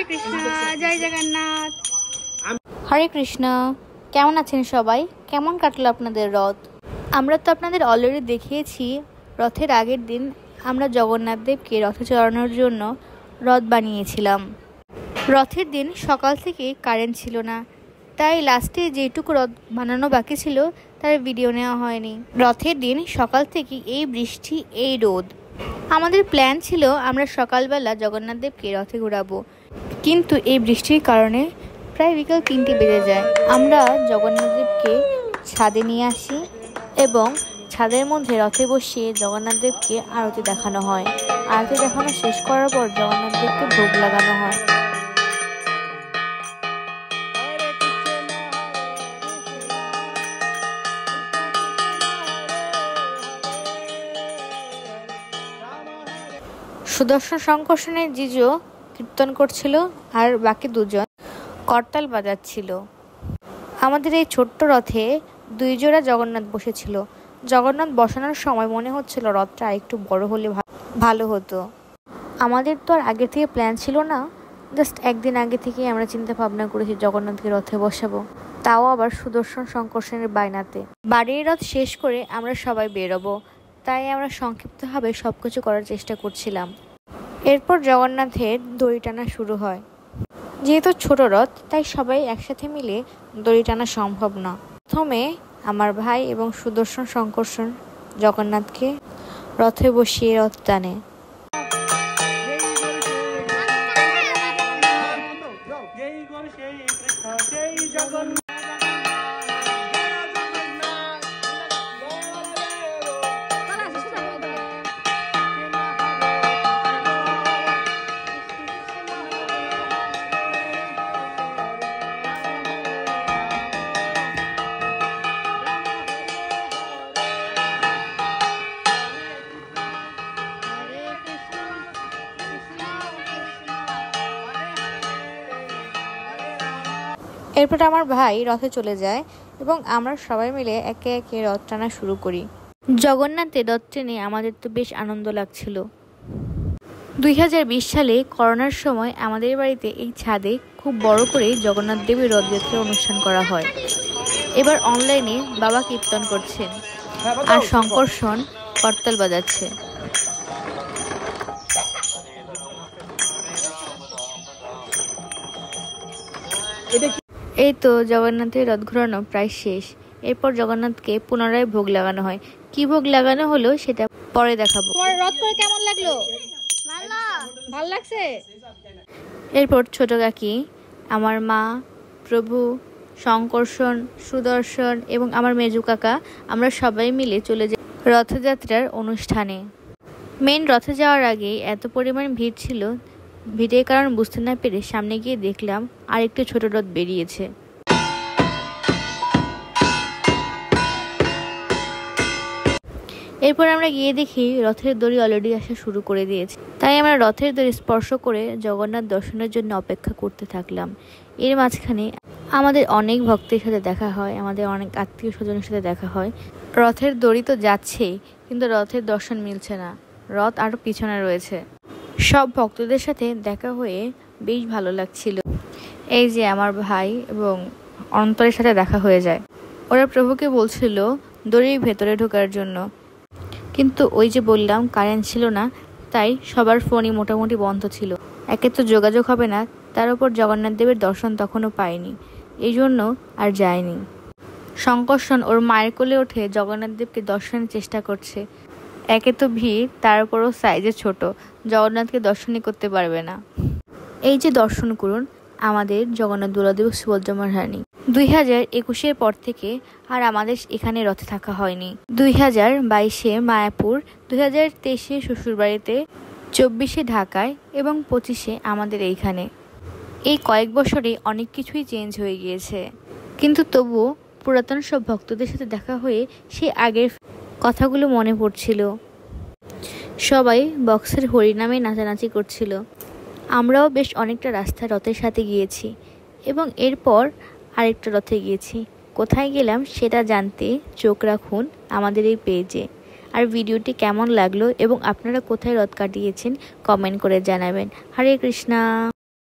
হরে কৃষ্ণ, জয় জগন্নাথ। হরে কৃষ্ণ। কেমন আছেন সবাই? কেমন কাটলো আপনাদের রথ? আমরা তো আপনাদের অলরেডি দেখিয়েছি রথের আগের দিন আমরা জগন্নাথ দেবকে রথে চড়ানোর জন্য রথ বানিয়েছিলাম। রথের দিন সকাল থেকে কারেন্ট ছিল না, তাই লাস্টে যেটুকু রথ বানানো বাকি ছিল তার ভিডিও নেওয়া হয়নি। রথের দিন সকাল থেকে এই বৃষ্টি, এই রোদ। আমাদের প্ল্যান ছিল আমরা সকালবেলা জগন্নাথ দেবকে রথে ঘোরাবো, কিন্তু এই বৃষ্টির কারণে প্রায় বিকাল 3টে বেজে যায়। আমরা জগন্নাথ দেবকে ছাদে নিয়ে আসি এবং ছাদের মধ্যে রথে বসিয়ে জগন্নাথ দেবকে আরতি দেখানো হয়। আরতি দেখানো শেষ করার পর জগন্নাথ দেবকে ভোগ লাগানো হয়। সুদর্শন সংকর্ষণের জিজু কীর্তন করছিল আর বাকি দুজন করতাল বাজাচ্ছিল। আমাদের এই ছোট্ট রথে 2 জোড়া জগন্নাথ বসেছিল। জগন্নাথ বসানোর সময় মনে হচ্ছিল রথটা একটু বড় হলে ভালো হতো। আমাদের তো আর আগে থেকে প্ল্যান ছিল না, জাস্ট একদিন আগে থেকেই আমরা চিন্তা ভাবনা করেছি জগন্নাথকে রথে বসাবো, তাও আবার সুদর্শন সংকর্ষণের বায়নাতে। বাড়ির রথ শেষ করে আমরা সবাই বেরোবো, তাই আমরা সংক্ষিপ্তভাবে সবকিছু করার চেষ্টা করছিলাম। এরপর জগন্নাথের দড়ি টানা শুরু হয়। যেহেতু ছোট রথ তাই সবাই একসাথে মিলে দড়ি টানা সম্ভব না। প্রথমে আমার ভাই এবং সুদর্শন সংকর্ষণ জগন্নাথকে রথে বসিয়ে রথ টানে। এরপর আমার ভাই রথে চলে যায় এবং আমরা সবাই মিলে একে একে রথ টানা শুরু করি। জগন্নাথের রথ টেনে আমাদের তো বেশ আনন্দ লাগছিল। 2020 সালে করোনার সময় আমাদের বাড়িতে এই ছাদে খুব বড় করে জগন্নাথ দেবের রথযাত্রার অনুষ্ঠান করা হয়। এবার অনলাইনে বাবা কীর্তন করছেন আর সংকর্ষণ করতাল বাজাচ্ছে। এই তো জগন্নাথের রথ ঘোরানো প্রায় শেষ। এরপর জগন্নাথকে পুনরায় ভোগ লাগানো হয়। কি ভোগ লাগানো হলো সেটা পরে দেখাবো। তোমার রথ করে কেমন লাগলো? ভালো লাগছে। এরপর ছোট কাকি, আমার মা, প্রভু, সংকর্ষণ, সুদর্শন এবং আমার মেজু কাকা আমরা সবাই মিলে চলে যাই রথযাত্রার অনুষ্ঠানে। মেন রথে যাওয়ার আগে এত পরিমাণ ভিড় ছিল, ভিড়ের কারণ বুঝতে না পেরে সামনে গিয়ে দেখলাম আরেকটি ছোট রথ বেরিয়েছে। এরপর আমরা গিয়ে দেখি রথের দড়ি অলরেডি আসা শুরু করে দিয়েছে, তাই আমরা রথের দড়ি স্পর্শ করে জগন্নাথ দর্শনের জন্য অপেক্ষা করতে থাকলাম। এর মাঝখানে আমাদের অনেক ভক্তের সাথে দেখা হয়, আমাদের অনেক আত্মীয় স্বজনের সাথে দেখা হয়। রথের দড়ি তো যাচ্ছেই, কিন্তু রথের দর্শন মিলছে না, রথ আরও পিছনে রয়েছে। সব ভক্তদের সাথে দেখা হয়ে বেশ ভালো লাগছিল। এই যে আমার ভাই এবং অন্তরের সাথে দেখা হয়ে যায়। ওরা প্রভুকে বলছিল দড়ির ভেতরে ঢোকার জন্য, কিন্তু ওই যে বললাম কারেন্ট ছিল না, তাই সবার ফোনই মোটামুটি বন্ধ ছিল। একে তো যোগাযোগ হবে না, তার উপর জগন্নাথ দেবের দর্শন তখনও পাইনি, এই জন্য আর যায়নি। সংকর্ষণ ওর মায়ের কোলে উঠে জগন্নাথ দেবকে দর্শনের চেষ্টা করছে। একে তো ভিড়, তার উপরও সাইজে ছোট, জগন্নাথকে দর্শনই করতে পারবে না। এই যে দর্শন করুন আমাদের জগন্নাথ বলদেব সুভদ্রা মহারানী। 2021-এর পর থেকে আর আমাদের এখানে রথে থাকা হয়নি। 2022-এ মায়াপুর, 2023-এ শ্বশুরবাড়িতে, 24-এ ঢাকায় এবং 25-এ আমাদের এইখানে। এই কয়েক বছরে অনেক কিছুই চেঞ্জ হয়ে গিয়েছে, কিন্তু তবুও পুরাতন সব ভক্তদের সাথে দেখা হয়ে সে আগের কথাগুলো মনে পড়ছিল। সবাই বক্সের হরিনামে নাচানাচি করছিল। আমরাও বেশ অনেকটা রাস্তা রথের সাথে গিয়েছি এবং এরপর আরেকটা রথে গিয়েছি। কোথায় গেলাম সেটা জানতে চোখ রাখুন আমাদের এই পেজে। আর ভিডিওটি কেমন লাগলো এবং আপনারা কোথায় রথ কাটিয়েছেন কমেন্ট করে জানাবেন। হরে কৃষ্ণা।